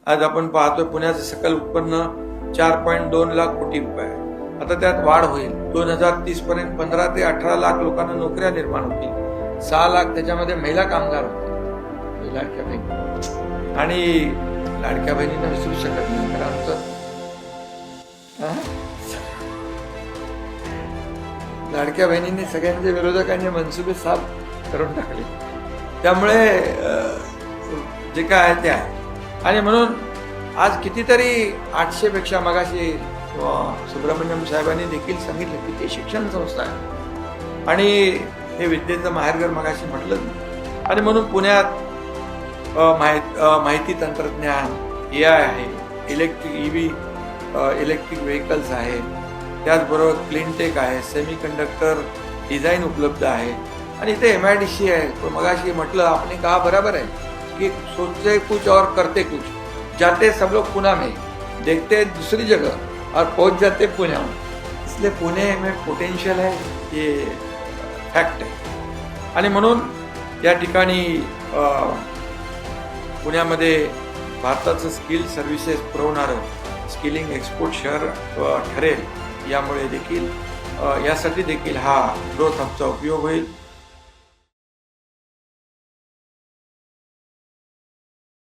आज आपण पाहतोय पुण्याचं सकल उत्पन्न 4.2 लाख कोटी रुपये आहे. आता त्यात वाढ होईल. 2030 पर्यंत 15 ते 18 लाख लोकांना नोकऱ्या निर्माण होतील. 6 लाख त्याच्यामध्ये महिला कामगार होतील. लाडक्या बहिणी आणि लाडक्या बहिणींना विसरू शकत नाही. तर आमचं लाडक्या बहिणींनी सगळ्यांच्या विरोधकांनी मनसुबे साफ करून टाकले. त्यामुळे जे काय आहे ते आहे. आणि म्हणून आज कितीतरी 800 पेक्षा मगाशी सुब्रमण्यम साहेबांनी देखील सांगितलं की ते शिक्षण संस्था आहे आणि हे विद्येचं माहेरघर मगाशी म्हटलं. आणि म्हणून पुण्यात माहिती तंत्रज्ञान, AI आहे, इलेक्ट्रिक व्हेकल्स आहे, त्याचबरोबर क्लीनटेक आहे, सेमीकंडक्टर डिझाईन उपलब्ध आहे आणि इथे MIDC आहे. तो मगाशी म्हटलं आपने कहा बराबर है कि सोचते कुछ और करते कुछ, जाते सब लोग पुणे में, देखते दूसरी जगह और पहुंच जाते पुणे में. इसलिए पुणे में पोटेंशियल है, ये फॅक्ट आहे. आणि म्हणून या ठिकाणी पुण्यामध्ये भारताचं स्किल सर्व्हिसेस पुरवणारं स्किलिंग एक्सपोर्ट शहर ठरेल. यामुळे देखील यासाठी देखील हा ग्रोथ हबचा उपयोग होईल.